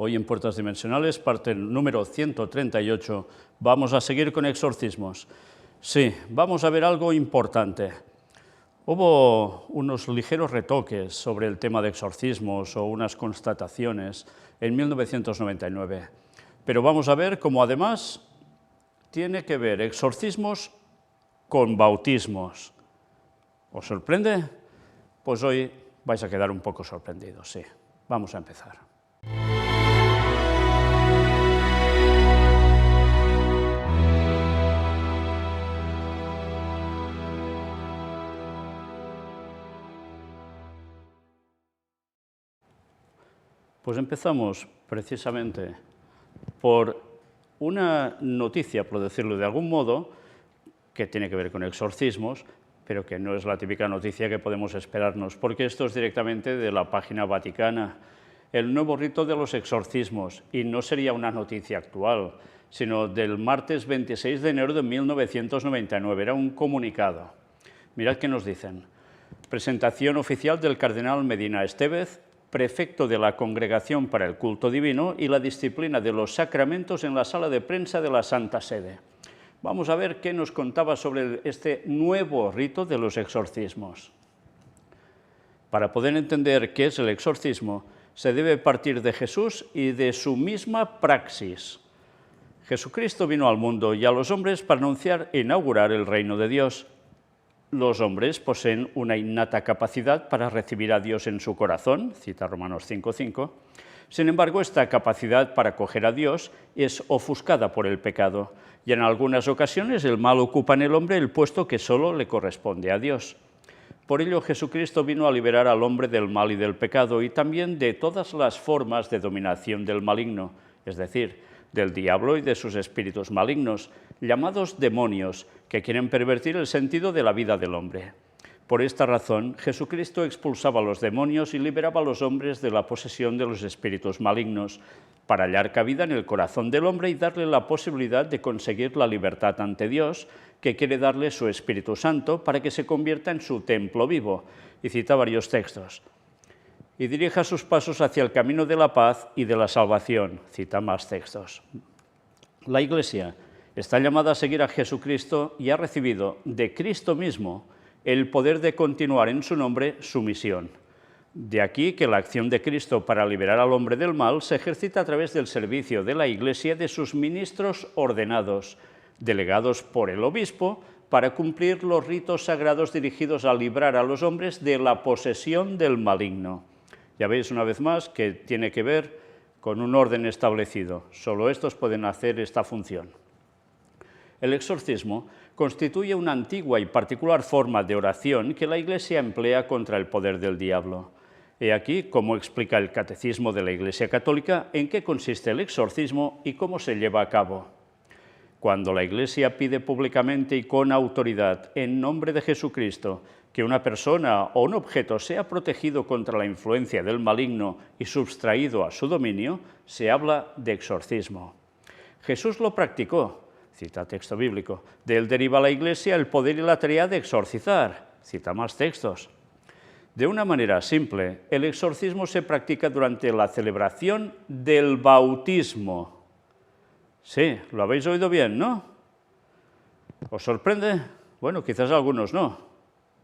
Hoy en Puertas Dimensionales, parte número 138, vamos a seguir con exorcismos. Sí, vamos a ver algo importante. Hubo unos ligeros retoques sobre el tema de exorcismos o unas constataciones en 1999, pero vamos a ver cómo además tiene que ver exorcismos con bautismos. ¿Os sorprende? Pues hoy vais a quedar un poco sorprendidos, sí. Vamos a empezar. Pues empezamos precisamente por una noticia, por decirlo de algún modo, que tiene que ver con exorcismos, pero que no es la típica noticia que podemos esperarnos, porque esto es directamente de la página vaticana. El nuevo rito de los exorcismos, y no sería una noticia actual, sino del martes 26 de enero de 1999, era un comunicado. Mirad qué nos dicen. Presentación oficial del cardenal Medina Estevez, prefecto de la Congregación para el Culto Divino y la Disciplina de los Sacramentos en la sala de prensa de la Santa Sede. Vamos a ver qué nos contaba sobre este nuevo rito de los exorcismos. Para poder entender qué es el exorcismo, se debe partir de Jesús y de su misma praxis. Jesucristo vino al mundo y a los hombres para anunciar e inaugurar el reino de Dios. Los hombres poseen una innata capacidad para recibir a Dios en su corazón, cita Romanos 5:5. Sin embargo, esta capacidad para acoger a Dios es ofuscada por el pecado, y en algunas ocasiones el mal ocupa en el hombre el puesto que solo le corresponde a Dios. Por ello, Jesucristo vino a liberar al hombre del mal y del pecado, y también de todas las formas de dominación del maligno, es decir, del diablo y de sus espíritus malignos, llamados demonios, que quieren pervertir el sentido de la vida del hombre. Por esta razón, Jesucristo expulsaba a los demonios y liberaba a los hombres de la posesión de los espíritus malignos, para hallar cabida en el corazón del hombre y darle la posibilidad de conseguir la libertad ante Dios, que quiere darle su Espíritu Santo para que se convierta en su templo vivo. Y cita varios textos. Y dirija sus pasos hacia el camino de la paz y de la salvación. Cita más textos. La Iglesia está llamada a seguir a Jesucristo y ha recibido de Cristo mismo el poder de continuar en su nombre su misión. De aquí que la acción de Cristo para liberar al hombre del mal se ejercita a través del servicio de la Iglesia de sus ministros ordenados, delegados por el obispo, para cumplir los ritos sagrados dirigidos a librar a los hombres de la posesión del maligno. Ya veis una vez más que tiene que ver con un orden establecido. Solo estos pueden hacer esta función. El exorcismo constituye una antigua y particular forma de oración que la Iglesia emplea contra el poder del diablo. He aquí cómo explica el Catecismo de la Iglesia Católica en qué consiste el exorcismo y cómo se lleva a cabo. Cuando la Iglesia pide públicamente y con autoridad, en nombre de Jesucristo, que una persona o un objeto sea protegido contra la influencia del maligno y sustraído a su dominio, se habla de exorcismo. Jesús lo practicó, cita texto bíblico. De él deriva la Iglesia el poder y la tarea de exorcizar, cita más textos. De una manera simple, el exorcismo se practica durante la celebración del bautismo. Sí, lo habéis oído bien, ¿no? ¿Os sorprende? Bueno, quizás a algunos no,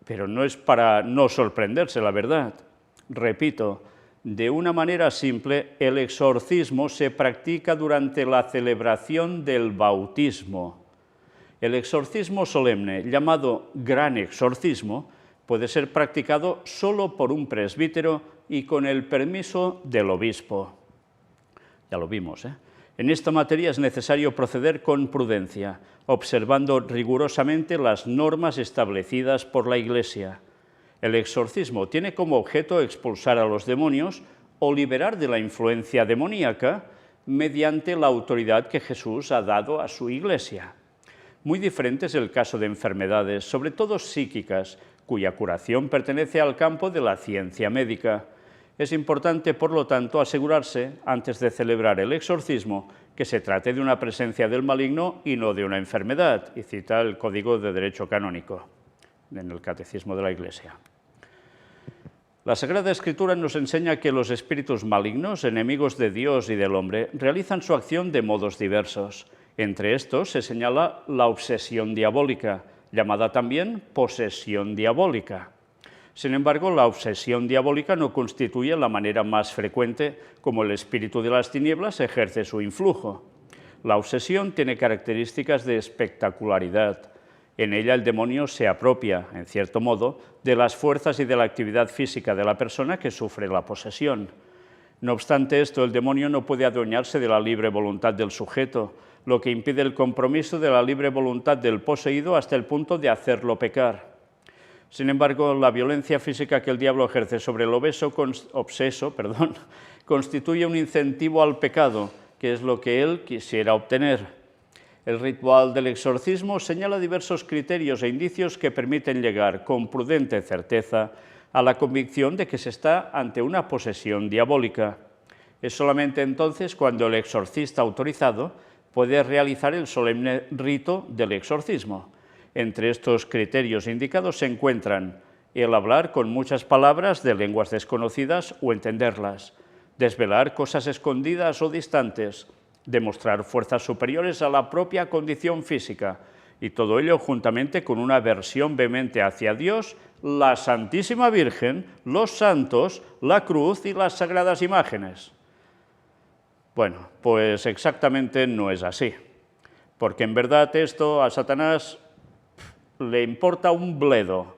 pero no es para no sorprenderse, la verdad. Repito, de una manera simple, el exorcismo se practica durante la celebración del bautismo. El exorcismo solemne, llamado gran exorcismo, puede ser practicado solo por un presbítero y con el permiso del obispo. Ya lo vimos, ¿eh? En esta materia es necesario proceder con prudencia, observando rigurosamente las normas establecidas por la Iglesia. El exorcismo tiene como objeto expulsar a los demonios o liberar de la influencia demoníaca mediante la autoridad que Jesús ha dado a su Iglesia. Muy diferente es el caso de enfermedades, sobre todo psíquicas, cuya curación pertenece al campo de la ciencia médica. Es importante, por lo tanto, asegurarse, antes de celebrar el exorcismo, que se trate de una presencia del maligno y no de una enfermedad, y cita el Código de Derecho Canónico en el Catecismo de la Iglesia. La Sagrada Escritura nos enseña que los espíritus malignos, enemigos de Dios y del hombre, realizan su acción de modos diversos. Entre estos se señala la obsesión diabólica, llamada también posesión diabólica. Sin embargo, la obsesión diabólica no constituye la manera más frecuente como el espíritu de las tinieblas ejerce su influjo. La obsesión tiene características de espectacularidad. En ella el demonio se apropia, en cierto modo, de las fuerzas y de la actividad física de la persona que sufre la posesión. No obstante esto, el demonio no puede adueñarse de la libre voluntad del sujeto, lo que impide el compromiso de la libre voluntad del poseído hasta el punto de hacerlo pecar. Sin embargo, la violencia física que el diablo ejerce sobre el obseso constituye un incentivo al pecado, que es lo que él quisiera obtener. El ritual del exorcismo señala diversos criterios e indicios que permiten llegar con prudente certeza a la convicción de que se está ante una posesión diabólica. Es solamente entonces cuando el exorcista autorizado puede realizar el solemne rito del exorcismo. Entre estos criterios indicados se encuentran el hablar con muchas palabras de lenguas desconocidas o entenderlas, desvelar cosas escondidas o distantes, demostrar fuerzas superiores a la propia condición física, y todo ello juntamente con una aversión vehemente hacia Dios, la Santísima Virgen, los santos, la cruz y las sagradas imágenes. Bueno, pues exactamente no es así, porque en verdad esto a Satanás le importa un bledo.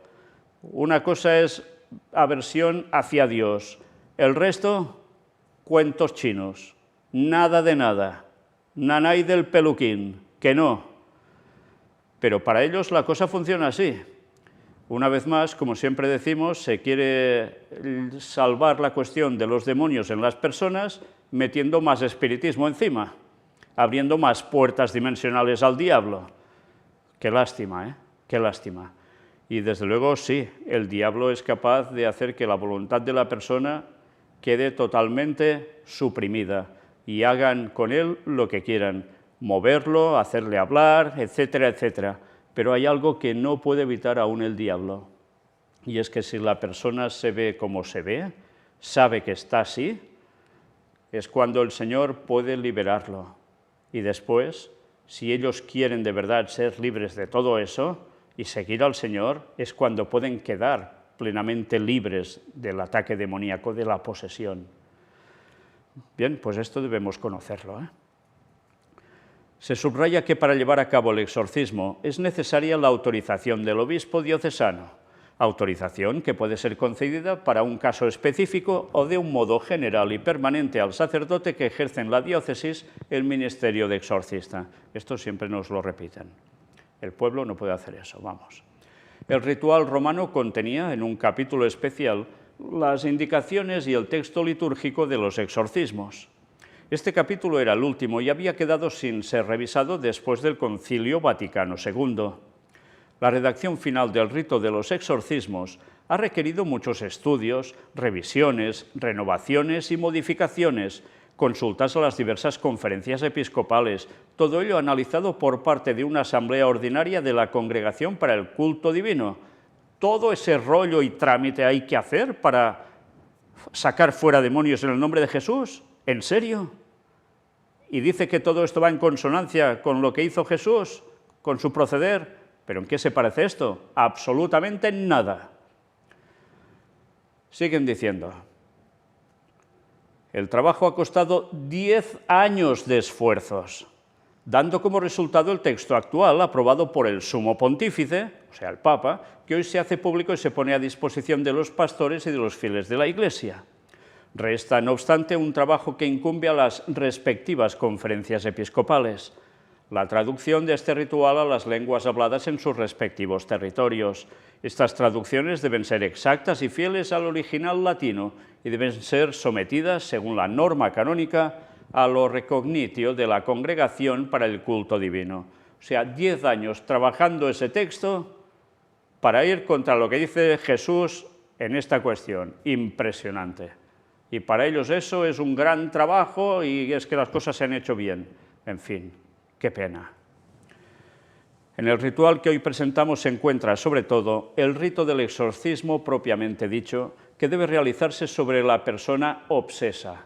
Una cosa es aversión hacia Dios, el resto, cuentos chinos, nada de nada, nanay del peluquín, que no. Pero para ellos la cosa funciona así. Una vez más, como siempre decimos, se quiere salvar la cuestión de los demonios en las personas metiendo más espiritismo encima, abriendo más puertas dimensionales al diablo. Qué lástima, ¿eh? Qué lástima. Y desde luego sí, el diablo es capaz de hacer que la voluntad de la persona quede totalmente suprimida y hagan con él lo que quieran, moverlo, hacerle hablar, etcétera, etcétera. Pero hay algo que no puede evitar aún el diablo, y es que si la persona se ve como se ve, sabe que está así, es cuando el Señor puede liberarlo. Y después, si ellos quieren de verdad ser libres de todo eso y seguir al Señor, es cuando pueden quedar plenamente libres del ataque demoníaco, de la posesión. Bien, pues esto debemos conocerlo, ¿eh? Se subraya que para llevar a cabo el exorcismo es necesaria la autorización del obispo diocesano, autorización que puede ser concedida para un caso específico o de un modo general y permanente al sacerdote que ejerce en la diócesis el ministerio de exorcista. Esto siempre nos lo repiten. El pueblo no puede hacer eso, vamos. El ritual romano contenía, en un capítulo especial, las indicaciones y el texto litúrgico de los exorcismos. Este capítulo era el último y había quedado sin ser revisado después del Concilio Vaticano II. La redacción final del rito de los exorcismos ha requerido muchos estudios, revisiones, renovaciones y modificaciones, consultas a las diversas conferencias episcopales, todo ello analizado por parte de una asamblea ordinaria de la Congregación para el Culto Divino. Todo ese rollo y trámite hay que hacer para sacar fuera demonios en el nombre de Jesús. ¿En serio? Y dice que todo esto va en consonancia con lo que hizo Jesús, con su proceder. ¿Pero en qué se parece esto? Absolutamente en nada. Siguen diciendo, el trabajo ha costado 10 años de esfuerzos, dando como resultado el texto actual aprobado por el Sumo Pontífice, o sea, el Papa, que hoy se hace público y se pone a disposición de los pastores y de los fieles de la Iglesia. Resta, no obstante, un trabajo que incumbe a las respectivas conferencias episcopales, la traducción de este ritual a las lenguas habladas en sus respectivos territorios. Estas traducciones deben ser exactas y fieles al original latino y deben ser sometidas, según la norma canónica, a lo recognitio de la Congregación para el Culto Divino. O sea, 10 años trabajando ese texto para ir contra lo que dice Jesús en esta cuestión. Impresionante. Y para ellos eso es un gran trabajo y es que las cosas se han hecho bien. En fin, qué pena. En el ritual que hoy presentamos se encuentra, sobre todo, el rito del exorcismo propiamente dicho, que debe realizarse sobre la persona obsesa.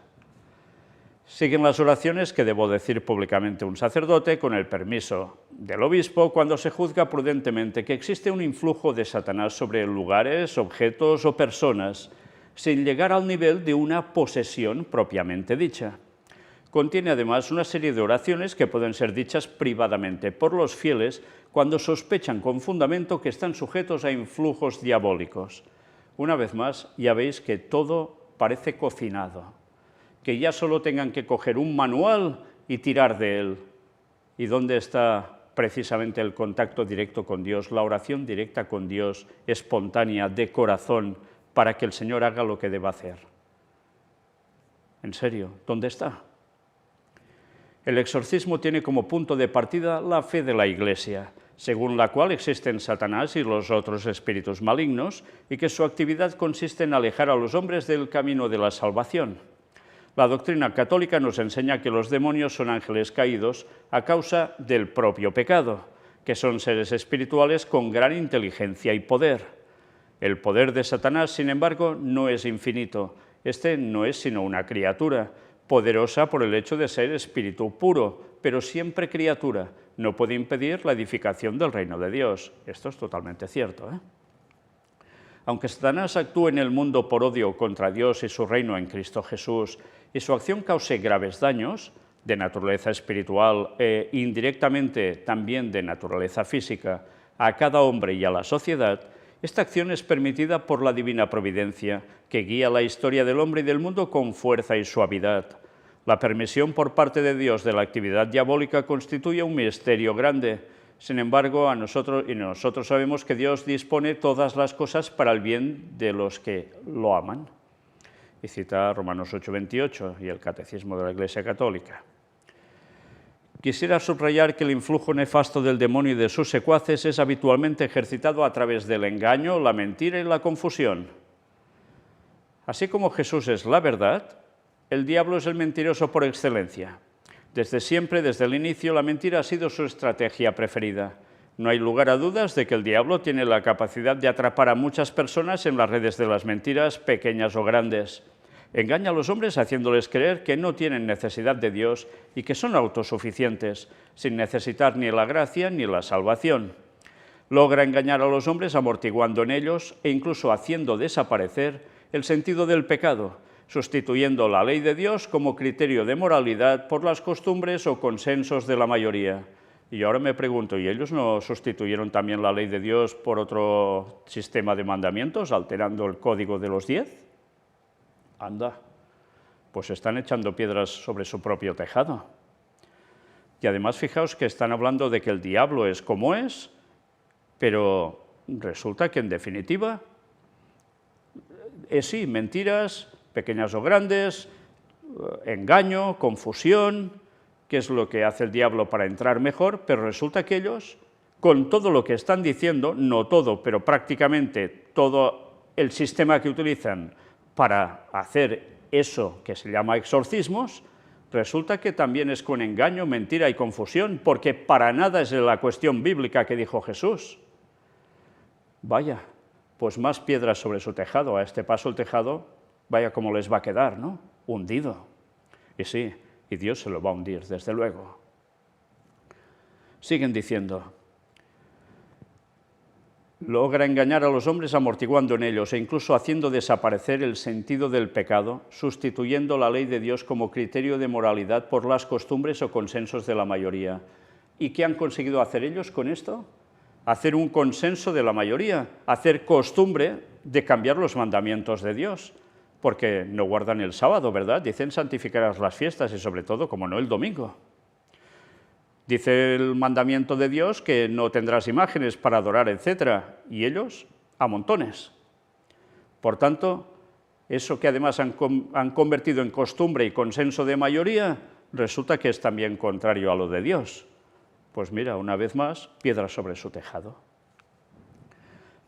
Siguen las oraciones que debo decir públicamente un sacerdote con el permiso del obispo cuando se juzga prudentemente que existe un influjo de Satanás sobre lugares, objetos o personas, sin llegar al nivel de una posesión propiamente dicha. Contiene además una serie de oraciones que pueden ser dichas privadamente por los fieles cuando sospechan con fundamento que están sujetos a influjos diabólicos. Una vez más, ya veis que todo parece cocinado, que ya solo tengan que coger un manual y tirar de él. ¿Y dónde está precisamente el contacto directo con Dios, la oración directa con Dios, espontánea, de corazón, para que el Señor haga lo que deba hacer? En serio, ¿dónde está? El exorcismo tiene como punto de partida la fe de la Iglesia, según la cual existen Satanás y los otros espíritus malignos, y que su actividad consiste en alejar a los hombres del camino de la salvación. La doctrina católica nos enseña que los demonios son ángeles caídos a causa del propio pecado, que son seres espirituales con gran inteligencia y poder. El poder de Satanás, sin embargo, no es infinito. Este no es sino una criatura, poderosa por el hecho de ser espíritu puro, pero siempre criatura. No puede impedir la edificación del reino de Dios. Esto es totalmente cierto, ¿eh? Aunque Satanás actúe en el mundo por odio contra Dios y su reino en Cristo Jesús, y su acción cause graves daños, de naturaleza espiritual e indirectamente también de naturaleza física, a cada hombre y a la sociedad, esta acción es permitida por la divina providencia, que guía la historia del hombre y del mundo con fuerza y suavidad. La permisión por parte de Dios de la actividad diabólica constituye un misterio grande. Sin embargo, nosotros sabemos que Dios dispone todas las cosas para el bien de los que lo aman. Y cita Romanos 8:28 y el Catecismo de la Iglesia Católica. Quisiera subrayar que el influjo nefasto del demonio y de sus secuaces es habitualmente ejercitado a través del engaño, la mentira y la confusión. Así como Jesús es la verdad, el diablo es el mentiroso por excelencia. Desde siempre, desde el inicio, la mentira ha sido su estrategia preferida. No hay lugar a dudas de que el diablo tiene la capacidad de atrapar a muchas personas en las redes de las mentiras, pequeñas o grandes. Engaña a los hombres haciéndoles creer que no tienen necesidad de Dios y que son autosuficientes, sin necesitar ni la gracia ni la salvación. Logra engañar a los hombres amortiguando en ellos e incluso haciendo desaparecer el sentido del pecado, sustituyendo la ley de Dios como criterio de moralidad por las costumbres o consensos de la mayoría. Y ahora me pregunto, ¿y ellos no sustituyeron también la ley de Dios por otro sistema de mandamientos, alterando el código de los 10? Anda, pues están echando piedras sobre su propio tejado. Y además fijaos que están hablando de que el diablo es como es, pero resulta que en definitiva es sí, mentiras, pequeñas o grandes, engaño, confusión. ¿Qué es lo que hace el diablo para entrar mejor? Pero resulta que ellos, con todo lo que están diciendo, no todo, pero prácticamente todo el sistema que utilizan para hacer eso que se llama exorcismos, resulta que también es con engaño, mentira y confusión, porque para nada es la cuestión bíblica que dijo Jesús. Vaya, pues más piedras sobre su tejado. A este paso el tejado, vaya como les va a quedar, ¿no? Hundido. Y sí, y Dios se lo va a hundir, desde luego. Siguen diciendo: logra engañar a los hombres amortiguando en ellos e incluso haciendo desaparecer el sentido del pecado, sustituyendo la ley de Dios como criterio de moralidad por las costumbres o consensos de la mayoría. ¿Y qué han conseguido hacer ellos con esto? Hacer un consenso de la mayoría, hacer costumbre de cambiar los mandamientos de Dios, porque no guardan el sábado, ¿verdad? Dicen santificarás las fiestas y sobre todo, como no, el domingo. Dice el mandamiento de Dios que no tendrás imágenes para adorar, etc. Y ellos, a montones. Por tanto, eso que además han convertido en costumbre y consenso de mayoría, resulta que es también contrario a lo de Dios. Pues mira, una vez más, piedra sobre su tejado.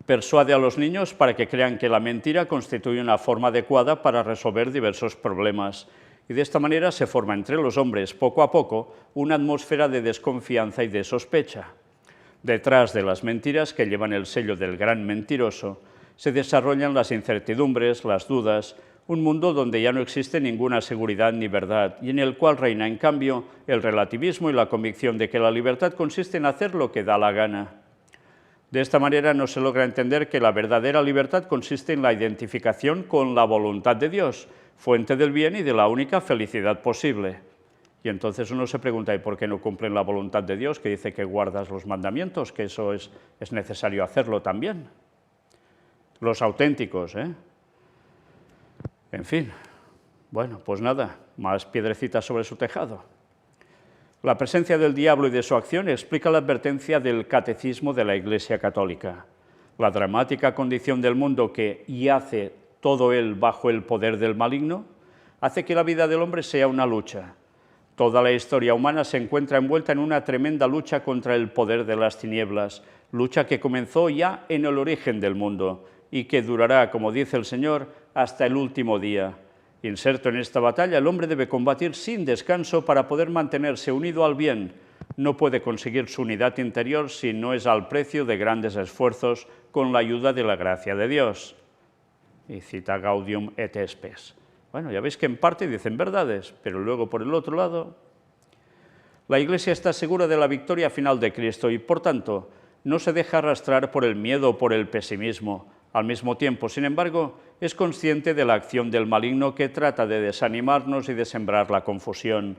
Persuade a los niños para que crean que la mentira constituye una forma adecuada para resolver diversos problemas. Y de esta manera se forma entre los hombres, poco a poco, una atmósfera de desconfianza y de sospecha. Detrás de las mentiras que llevan el sello del gran mentiroso se desarrollan las incertidumbres, las dudas, un mundo donde ya no existe ninguna seguridad ni verdad y en el cual reina, en cambio, el relativismo y la convicción de que la libertad consiste en hacer lo que da la gana. De esta manera no se logra entender que la verdadera libertad consiste en la identificación con la voluntad de Dios, fuente del bien y de la única felicidad posible. Y entonces uno se pregunta, ¿y por qué no cumplen la voluntad de Dios, que dice que guardas los mandamientos, que eso es necesario hacerlo también? Los auténticos, ¿eh? En fin, bueno, pues nada, más piedrecitas sobre su tejado. La presencia del diablo y de su acción explica la advertencia del Catecismo de la Iglesia Católica. La dramática condición del mundo que yace todo él bajo el poder del maligno hace que la vida del hombre sea una lucha. Toda la historia humana se encuentra envuelta en una tremenda lucha contra el poder de las tinieblas, lucha que comenzó ya en el origen del mundo y que durará, como dice el Señor, hasta el último día. Inserto en esta batalla, el hombre debe combatir sin descanso para poder mantenerse unido al bien. No puede conseguir su unidad interior si no es al precio de grandes esfuerzos con la ayuda de la gracia de Dios. Y cita Gaudium et Spes. Bueno, ya veis que en parte dicen verdades, pero luego por el otro lado, la Iglesia está segura de la victoria final de Cristo y, por tanto, no se deja arrastrar por el miedo o por el pesimismo. Al mismo tiempo, sin embargo, es consciente de la acción del maligno que trata de desanimarnos y de sembrar la confusión.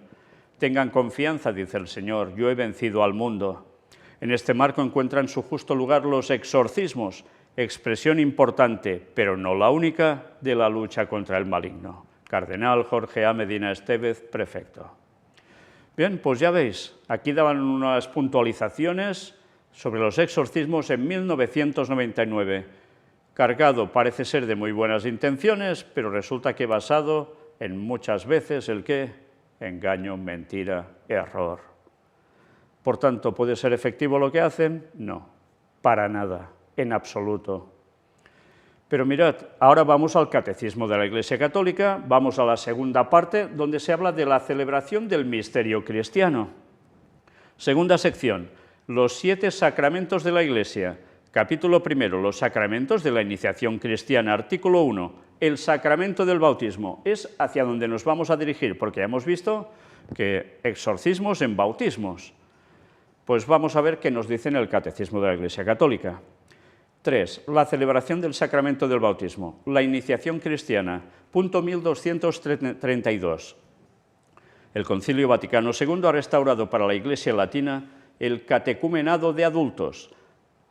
Tengan confianza, dice el Señor, yo he vencido al mundo. En este marco encuentran su justo lugar los exorcismos, expresión importante, pero no la única, de la lucha contra el maligno. Cardenal Jorge A. Medina Estevez, prefecto. Bien, pues ya veis, aquí daban unas puntualizaciones sobre los exorcismos en 1999. Cargado parece ser de muy buenas intenciones, pero resulta que basado en muchas veces el ¿qué? Engaño, mentira, error. Por tanto, ¿puede ser efectivo lo que hacen? No, para nada, en absoluto. Pero mirad, ahora vamos al Catecismo de la Iglesia Católica, vamos a la segunda parte, donde se habla de la celebración del misterio cristiano. Segunda sección, los 7 sacramentos de la Iglesia. Capítulo primero, los sacramentos de la iniciación cristiana. Artículo 1, el sacramento del bautismo. Es hacia donde nos vamos a dirigir, porque ya hemos visto que exorcismos en bautismos. Pues vamos a ver qué nos dice en el Catecismo de la Iglesia Católica. 3. La celebración del sacramento del bautismo. La iniciación cristiana. Punto 1232. El Concilio Vaticano II ha restaurado para la Iglesia latina el catecumenado de adultos,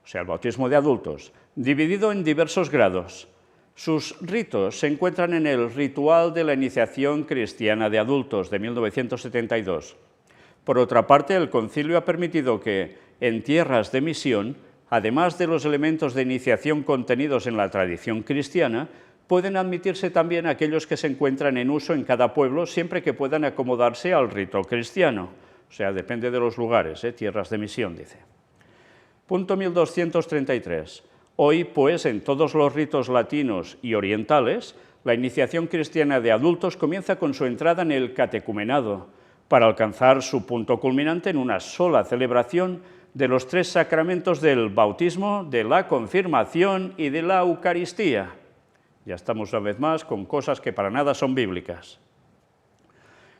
o sea, el bautismo de adultos, dividido en diversos grados. Sus ritos se encuentran en el Ritual de la Iniciación Cristiana de Adultos de 1972. Por otra parte, el Concilio ha permitido que, en tierras de misión, además de los elementos de iniciación contenidos en la tradición cristiana, pueden admitirse también aquellos que se encuentran en uso en cada pueblo, siempre que puedan acomodarse al rito cristiano. O sea, depende de los lugares, tierras de misión, dice. Punto 1233. Hoy, pues, en todos los ritos latinos y orientales, la iniciación cristiana de adultos comienza con su entrada en el catecumenado, para alcanzar su punto culminante en una sola celebración de los 3 sacramentos del bautismo, de la confirmación y de la Eucaristía. Ya estamos una vez más con cosas que para nada son bíblicas.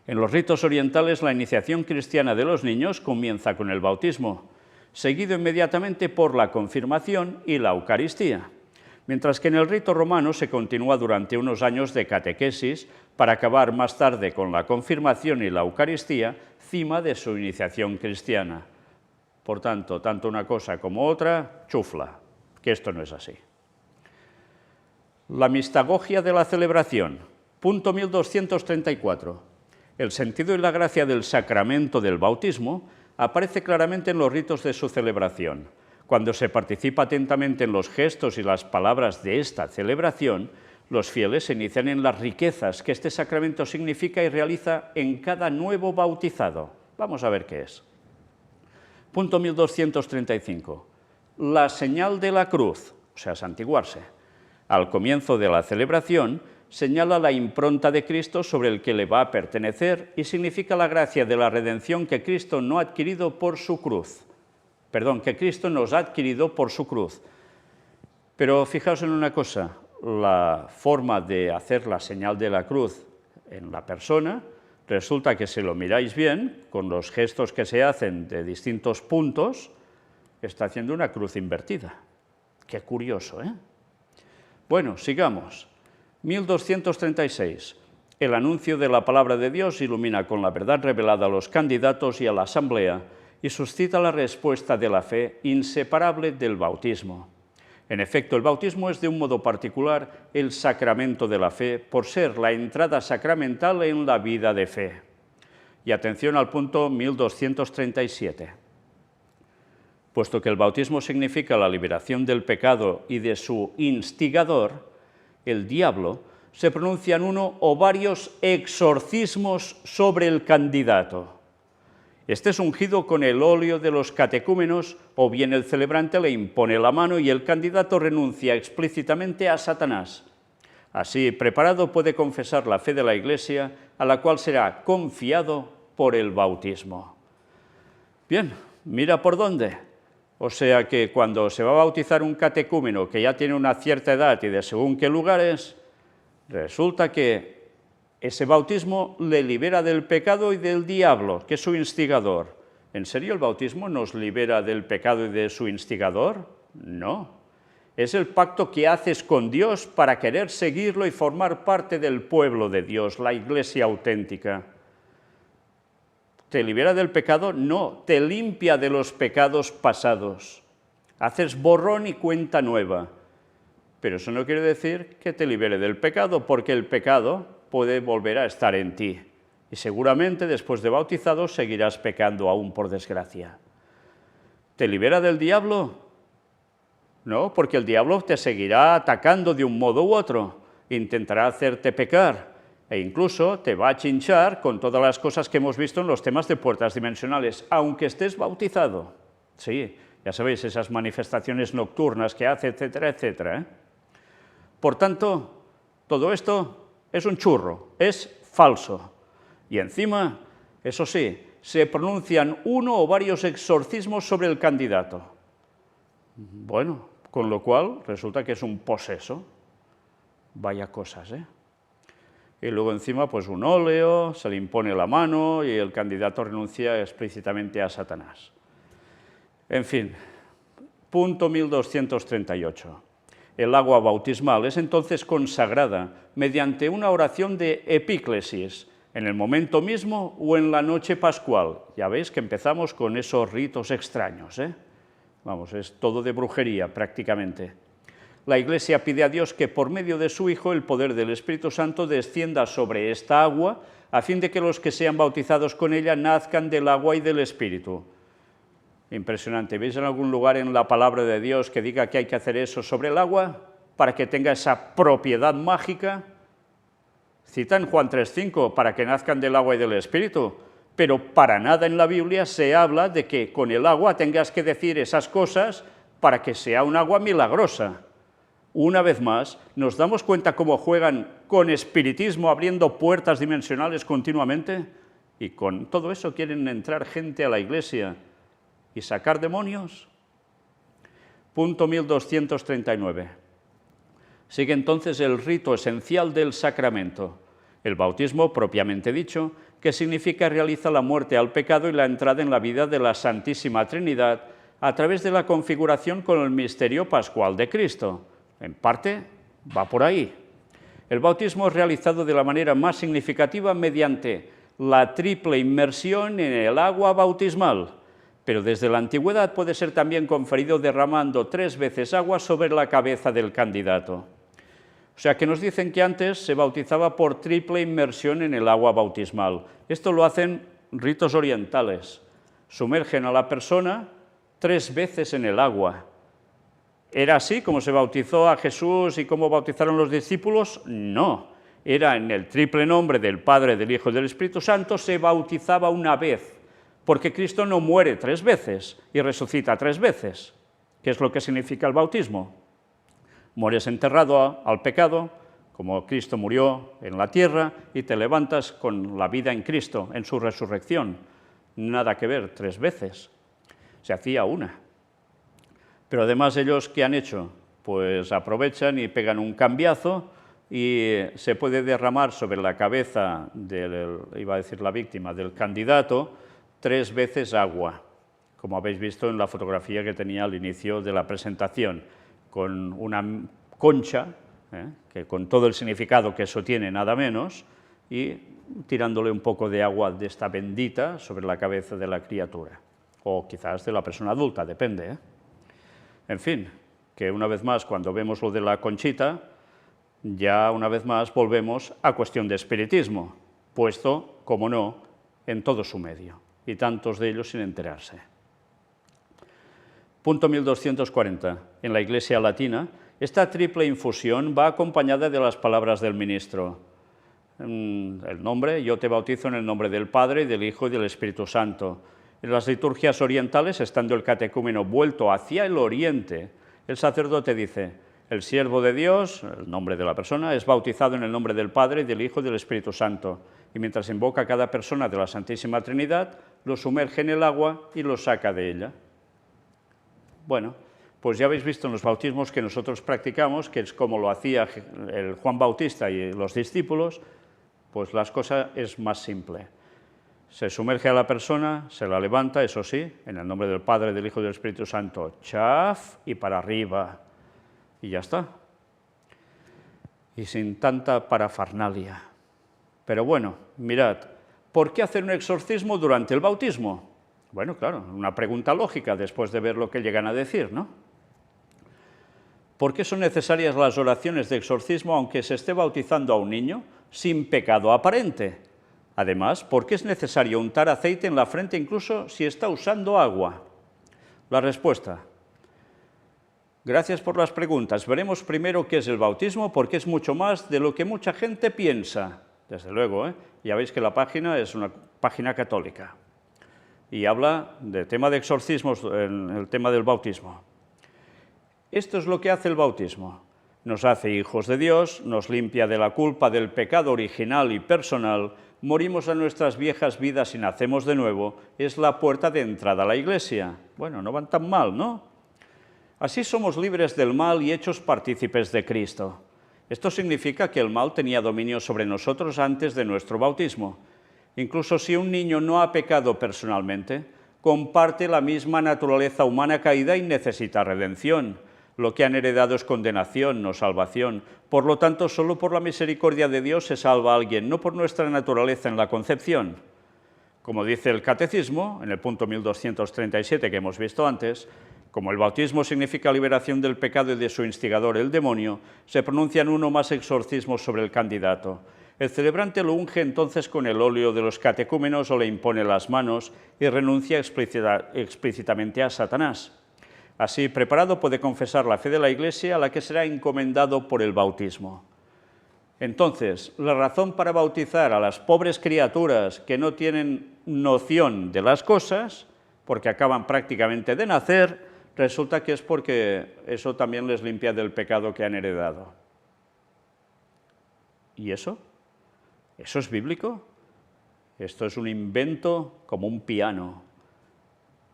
En los ritos orientales, la iniciación cristiana de los niños comienza con el bautismo, seguido inmediatamente por la confirmación y la Eucaristía, mientras que en el rito romano se continúa durante unos años de catequesis para acabar más tarde con la confirmación y la Eucaristía, cima de su iniciación cristiana. Por tanto, tanto una cosa como otra, chufla, que esto no es así. La mistagogia de la celebración, punto 1234. El sentido y la gracia del sacramento del bautismo aparece claramente en los ritos de su celebración. Cuando se participa atentamente en los gestos y las palabras de esta celebración, los fieles se inician en las riquezas que este sacramento significa y realiza en cada nuevo bautizado. Vamos a ver qué es. Punto 1235. La señal de la cruz, o sea, santiguarse. Al comienzo de la celebración, señala la impronta de Cristo sobre el que le va a pertenecer y significa la gracia de la redención que Cristo no ha adquirido por su cruz. Perdón, que Cristo nos ha adquirido por su cruz. Pero fijaos en una cosa, la forma de hacer la señal de la cruz en la persona, resulta que si lo miráis bien, con los gestos que se hacen de distintos puntos, está haciendo una cruz invertida. Qué curioso, ¿eh? Bueno, sigamos. 1236. El anuncio de la palabra de Dios ilumina con la verdad revelada a los candidatos y a la asamblea y suscita la respuesta de la fe inseparable del bautismo. En efecto, el bautismo es de un modo particular el sacramento de la fe por ser la entrada sacramental en la vida de fe. Y atención al punto 1237. Puesto que el bautismo significa la liberación del pecado y de su instigador, el diablo, se pronuncian uno o varios exorcismos sobre el candidato. Este es ungido con el óleo de los catecúmenos, o bien el celebrante le impone la mano y el candidato renuncia explícitamente a Satanás. Así, preparado puede confesar la fe de la Iglesia, a la cual será confiado por el bautismo. Bien, mira por dónde. O sea que cuando se va a bautizar un catecúmeno que ya tiene una cierta edad y de según qué lugares, resulta que ese bautismo le libera del pecado y del diablo, que es su instigador. ¿En serio el bautismo nos libera del pecado y de su instigador? No. Es el pacto que haces con Dios para querer seguirlo y formar parte del pueblo de Dios, la Iglesia auténtica. ¿Te libera del pecado? No, te limpia de los pecados pasados. Haces borrón y cuenta nueva. Pero eso no quiere decir que te libere del pecado, porque el pecado puede volver a estar en ti. Y seguramente después de bautizado seguirás pecando aún, por desgracia. ¿Te libera del diablo? No, porque el diablo te seguirá atacando de un modo u otro. Intentará hacerte pecar. E incluso te va a chinchar con todas las cosas que hemos visto en los temas de puertas dimensionales, aunque estés bautizado. Sí, ya sabéis, esas manifestaciones nocturnas que hace, etcétera, etcétera, ¿eh? Por tanto, todo esto es un churro, es falso. Y encima, eso sí, se pronuncian uno o varios exorcismos sobre el candidato. Bueno, con lo cual resulta que es un poseso. Vaya cosas, ¿eh? Y luego encima, pues un óleo, se le impone la mano y el candidato renuncia explícitamente a Satanás. En fin, punto 1238. El agua bautismal es entonces consagrada mediante una oración de epíclesis, en el momento mismo o en la noche pascual. Ya veis que empezamos con esos ritos extraños, ¿eh? Vamos, es todo de brujería prácticamente. La Iglesia pide a Dios que por medio de su Hijo el poder del Espíritu Santo descienda sobre esta agua, a fin de que los que sean bautizados con ella nazcan del agua y del Espíritu. Impresionante. ¿Veis en algún lugar en la palabra de Dios que diga que hay que hacer eso sobre el agua para que tenga esa propiedad mágica? Cita en Juan 3:5, para que nazcan del agua y del Espíritu, pero para nada en la Biblia se habla de que con el agua tengas que decir esas cosas para que sea un agua milagrosa. Una vez más, nos damos cuenta cómo juegan con espiritismo abriendo puertas dimensionales continuamente, y con todo eso quieren entrar gente a la Iglesia y sacar demonios. Punto 1239. Sigue entonces el rito esencial del sacramento, el bautismo propiamente dicho, que significa realiza la muerte al pecado y la entrada en la vida de la Santísima Trinidad a través de la configuración con el misterio pascual de Cristo. En parte, va por ahí. El bautismo es realizado de la manera más significativa mediante la triple inmersión en el agua bautismal, pero desde la antigüedad puede ser también conferido derramando 3 veces agua sobre la cabeza del candidato. O sea que nos dicen que antes se bautizaba por triple inmersión en el agua bautismal. Esto lo hacen ritos orientales. Sumergen a la persona 3 veces en el agua. ¿Era así como se bautizó a Jesús y cómo bautizaron los discípulos? No. Era en el triple nombre del Padre, del Hijo y del Espíritu Santo, se bautizaba una vez, porque Cristo no muere 3 veces y resucita 3 veces. ¿Qué es lo que significa el bautismo? Mueres enterrado al pecado, como Cristo murió en la tierra, y te levantas con la vida en Cristo, en su resurrección. Nada que ver 3 veces. Se hacía una. Pero además ellos, ¿qué han hecho? pues aprovechan y pegan un cambiazo y se puede derramar sobre la cabeza iba a decir la víctima, del candidato, 3 veces agua, como habéis visto en la fotografía que tenía al inicio de la presentación, con una concha, que con todo el significado que eso tiene, nada menos, y tirándole un poco de agua de esta bendita sobre la cabeza de la criatura, o quizás de la persona adulta, depende. En fin, que una vez más, cuando vemos lo de la conchita, ya una vez más volvemos a cuestión de espiritismo, puesto, como no, en todo su medio, y tantos de ellos sin enterarse. Punto 1240. En la Iglesia latina, esta triple infusión va acompañada de las palabras del ministro. El nombre, yo te bautizo en el nombre del Padre, del Hijo y del Espíritu Santo. En las liturgias orientales, estando el catecúmeno vuelto hacia el oriente, el sacerdote dice: el siervo de Dios, el nombre de la persona, es bautizado en el nombre del Padre, del Hijo y del Espíritu Santo. Y mientras invoca a cada persona de la Santísima Trinidad, lo sumerge en el agua y lo saca de ella. Bueno, pues ya habéis visto en los bautismos que nosotros practicamos, que es como lo hacía el Juan Bautista y los discípulos, pues la cosa es más simple. Se sumerge a la persona, se la levanta, eso sí, en el nombre del Padre, del Hijo y del Espíritu Santo, chaf, y para arriba, y ya está. Y sin tanta parafernalia. Pero bueno, mirad, ¿por qué hacer un exorcismo durante el bautismo? Bueno, claro, una pregunta lógica después de ver lo que llegan a decir, ¿no? ¿Por qué son necesarias las oraciones de exorcismo aunque se esté bautizando a un niño sin pecado aparente? Además, ¿por qué es necesario untar aceite en la frente incluso si está usando agua? La respuesta. Gracias por las preguntas. Veremos primero qué es el bautismo, porque es mucho más de lo que mucha gente piensa. Desde luego, ya veis que la página es una página católica. Y habla del tema de exorcismos, el tema del bautismo. Esto es lo que hace el bautismo. Nos hace hijos de Dios, nos limpia de la culpa del pecado original y personal, morimos a nuestras viejas vidas y nacemos de nuevo, es la puerta de entrada a la Iglesia. Bueno, no van tan mal, ¿no? Así somos libres del mal y hechos partícipes de Cristo. Esto significa que el mal tenía dominio sobre nosotros antes de nuestro bautismo. Incluso si un niño no ha pecado personalmente, comparte la misma naturaleza humana caída y necesita redención. Lo que han heredado es condenación, no salvación. Por lo tanto, solo por la misericordia de Dios se salva a alguien, no por nuestra naturaleza en la concepción. Como dice el Catecismo, en el punto 1237 que hemos visto antes, como el bautismo significa liberación del pecado y de su instigador, el demonio, se pronuncian uno o más exorcismos sobre el candidato. El celebrante lo unge entonces con el óleo de los catecúmenos o le impone las manos y renuncia explícitamente a Satanás. Así, preparado, puede confesar la fe de la Iglesia a la que será encomendado por el bautismo. Entonces, la razón para bautizar a las pobres criaturas que no tienen noción de las cosas, porque acaban prácticamente de nacer, resulta que es porque eso también les limpia del pecado que han heredado. ¿Y eso? ¿Eso es bíblico? Esto es un invento como un piano,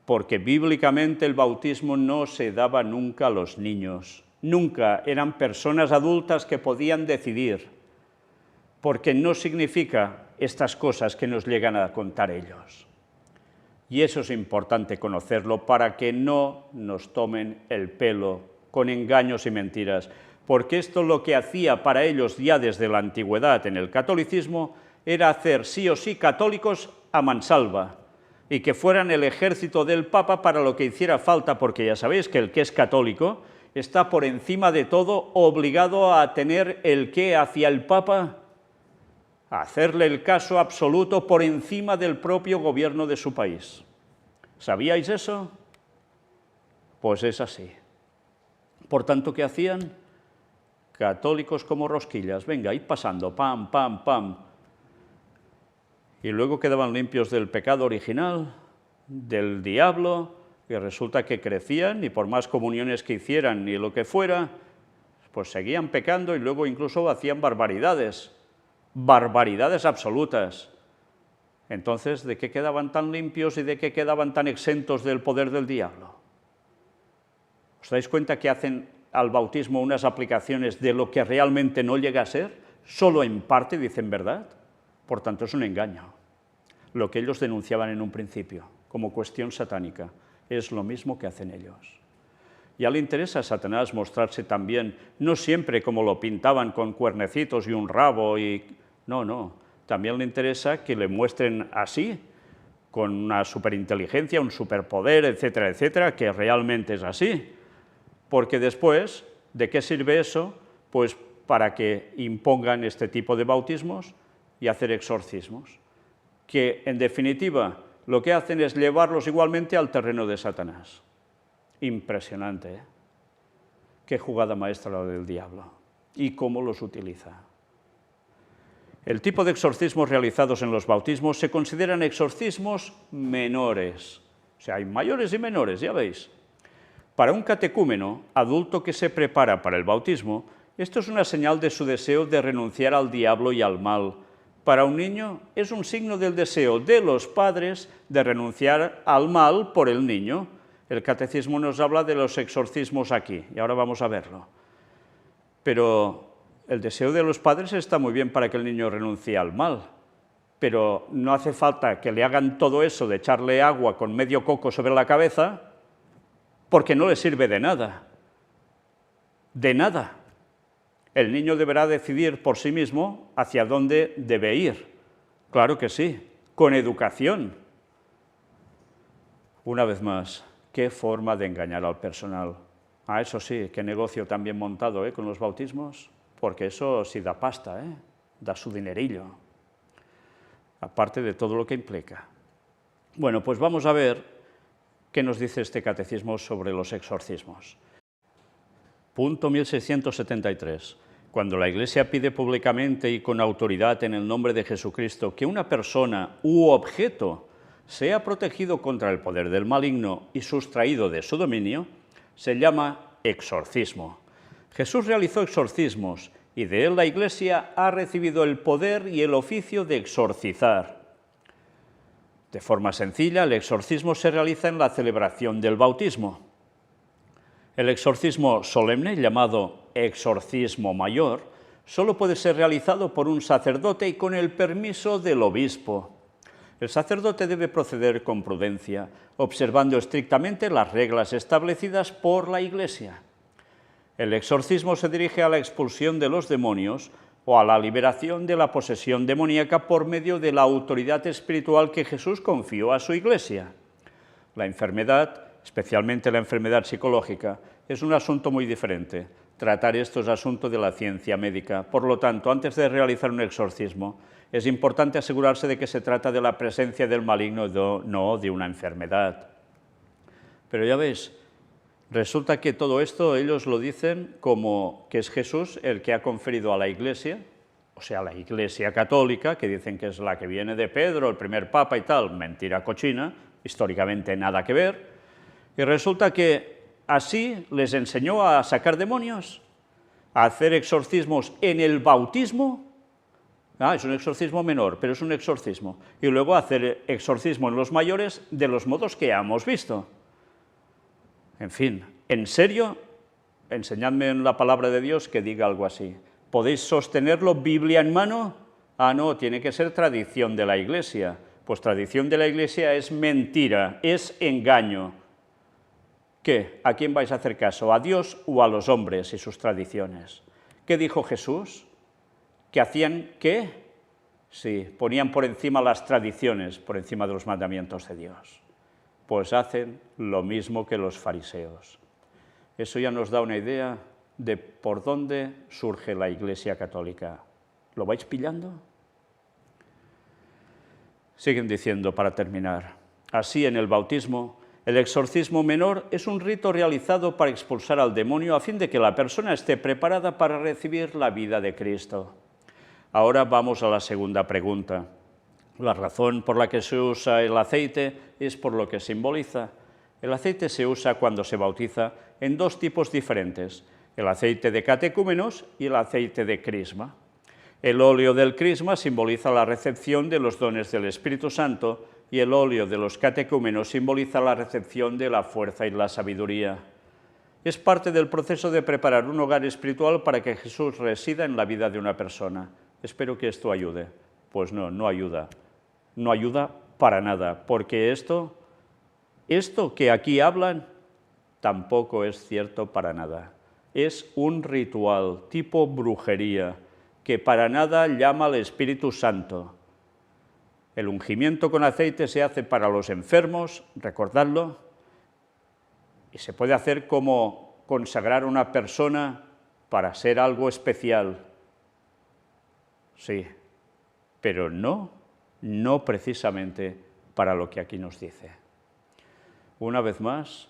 porque bíblicamente el bautismo no se daba nunca a los niños, nunca eran personas adultas que podían decidir, porque no significa estas cosas que nos llegan a contar ellos. Y eso es importante conocerlo para que no nos tomen el pelo con engaños y mentiras, porque esto lo que hacía para ellos ya desde la antigüedad en el catolicismo era hacer sí o sí católicos a mansalva y que fueran el ejército del Papa para lo que hiciera falta, porque ya sabéis que el que es católico está por encima de todo obligado a tener el qué hacia el Papa, a hacerle el caso absoluto por encima del propio gobierno de su país. ¿Sabíais eso? Pues es así. Por tanto, ¿qué hacían? Católicos como rosquillas, venga, id pasando, pam, pam, pam. Y luego quedaban limpios del pecado original, del diablo, y resulta que crecían, y por más comuniones que hicieran, ni lo que fuera, pues seguían pecando y luego incluso hacían barbaridades absolutas. Entonces, ¿de qué quedaban tan limpios y de qué quedaban tan exentos del poder del diablo? ¿Os dais cuenta que hacen al bautismo unas aplicaciones de lo que realmente no llega a ser, solo en parte dicen verdad, por tanto es un engaño. Lo que ellos denunciaban en un principio, como cuestión satánica, es lo mismo que hacen ellos. Ya le interesa a Satanás mostrarse también, no siempre como lo pintaban con cuernecitos y un rabo, no, también le interesa que le muestren así, con una superinteligencia, un superpoder, etcétera, etcétera, que realmente es así. Porque después, ¿de qué sirve eso? Pues para que impongan este tipo de bautismos y hacer exorcismos, que en definitiva lo que hacen es llevarlos igualmente al terreno de Satanás. Impresionante, ¿eh? Qué jugada maestra la del diablo y cómo los utiliza. El tipo de exorcismos realizados en los bautismos se consideran exorcismos menores. O sea, hay mayores y menores, ya veis. Para un catecúmeno adulto que se prepara para el bautismo, esto es una señal de su deseo de renunciar al diablo y al mal. Para un niño es un signo del deseo de los padres de renunciar al mal por el niño. El catecismo nos habla de los exorcismos aquí, y ahora vamos a verlo. Pero el deseo de los padres está muy bien para que el niño renuncie al mal, pero no hace falta que le hagan todo eso de echarle agua con medio coco sobre la cabeza, porque no le sirve de nada. De nada. El niño deberá decidir por sí mismo hacia dónde debe ir. Claro que sí, con educación. Una vez más, qué forma de engañar al personal. Ah, eso sí, qué negocio tan bien montado, con los bautismos, porque eso sí da pasta, da su dinerillo, aparte de todo lo que implica. Bueno, pues vamos a ver qué nos dice este catecismo sobre los exorcismos. Punto 1673. Cuando la Iglesia pide públicamente y con autoridad en el nombre de Jesucristo que una persona u objeto sea protegido contra el poder del maligno y sustraído de su dominio, se llama exorcismo. Jesús realizó exorcismos y de él la Iglesia ha recibido el poder y el oficio de exorcizar. De forma sencilla, el exorcismo se realiza en la celebración del bautismo. El exorcismo solemne, llamado exorcismo mayor, solo puede ser realizado por un sacerdote y con el permiso del obispo. El sacerdote debe proceder con prudencia, observando estrictamente las reglas establecidas por la Iglesia. El exorcismo se dirige a la expulsión de los demonios o a la liberación de la posesión demoníaca por medio de la autoridad espiritual que Jesús confió a su Iglesia. La enfermedad, especialmente la enfermedad psicológica, es un asunto muy diferente. Tratar esto es asunto de la ciencia médica. Por lo tanto, antes de realizar un exorcismo, es importante asegurarse de que se trata de la presencia del maligno, no de una enfermedad. Pero ya veis, resulta que todo esto ellos lo dicen como que es Jesús el que ha conferido a la Iglesia, o sea, la Iglesia católica, que dicen que es la que viene de Pedro, el primer papa y tal, mentira cochina, históricamente nada que ver, y resulta que así les enseñó a sacar demonios, a hacer exorcismos en el bautismo. Es un exorcismo menor, pero es un exorcismo. Y luego hacer exorcismo en los mayores de los modos que ya hemos visto. En fin, ¿en serio? Enseñadme en la palabra de Dios que diga algo así. ¿Podéis sostenerlo Biblia en mano? No, tiene que ser tradición de la Iglesia. Pues tradición de la Iglesia es mentira, es engaño. ¿Qué? ¿A quién vais a hacer caso? ¿A Dios o a los hombres y sus tradiciones? ¿Qué dijo Jesús? ¿Que hacían qué? Sí, ponían por encima las tradiciones, por encima de los mandamientos de Dios. Pues hacen lo mismo que los fariseos. Eso ya nos da una idea de por dónde surge la Iglesia católica. ¿Lo vais pillando? Siguen diciendo, para terminar, así en el bautismo, el exorcismo menor es un rito realizado para expulsar al demonio a fin de que la persona esté preparada para recibir la vida de Cristo. Ahora vamos a la segunda pregunta. La razón por la que se usa el aceite es por lo que simboliza. El aceite se usa cuando se bautiza en dos tipos diferentes, el aceite de catecúmenos y el aceite de crisma. El óleo del crisma simboliza la recepción de los dones del Espíritu Santo y el óleo de los catecúmenos simboliza la recepción de la fuerza y la sabiduría. Es parte del proceso de preparar un hogar espiritual para que Jesús resida en la vida de una persona. Espero que esto ayude. Pues no, no ayuda. No ayuda para nada, porque esto que aquí hablan tampoco es cierto para nada. Es un ritual tipo brujería que para nada llama al Espíritu Santo. El ungimiento con aceite se hace para los enfermos, recordadlo, y se puede hacer como consagrar a una persona para ser algo especial. Sí, pero no precisamente para lo que aquí nos dice. Una vez más,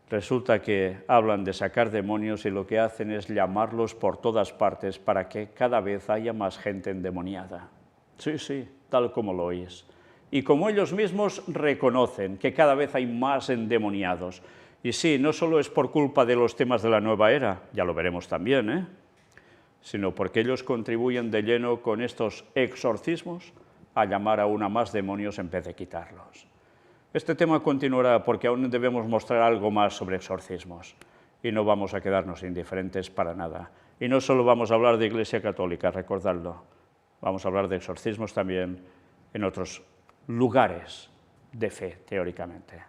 resulta que hablan de sacar demonios y lo que hacen es llamarlos por todas partes para que cada vez haya más gente endemoniada. Sí, sí, tal como lo oís. Y como ellos mismos reconocen que cada vez hay más endemoniados. Y sí, no solo es por culpa de los temas de la nueva era, ya lo veremos también, sino porque ellos contribuyen de lleno con estos exorcismos a llamar aún a más demonios en vez de quitarlos. Este tema continuará porque aún debemos mostrar algo más sobre exorcismos y no vamos a quedarnos indiferentes para nada. Y no solo vamos a hablar de Iglesia Católica, recordadlo, vamos a hablar de exorcismos también en otros lugares de fe, teóricamente.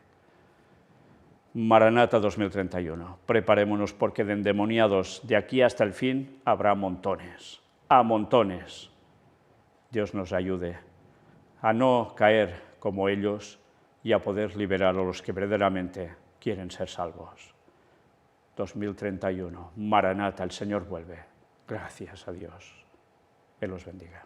Maranata 2031, preparémonos porque de endemoniados de aquí hasta el fin habrá montones, a montones. Dios nos ayude a no caer como ellos y a poder liberar a los que verdaderamente quieren ser salvos. 2031, Maranata, el Señor vuelve. Gracias a Dios. Él los bendiga.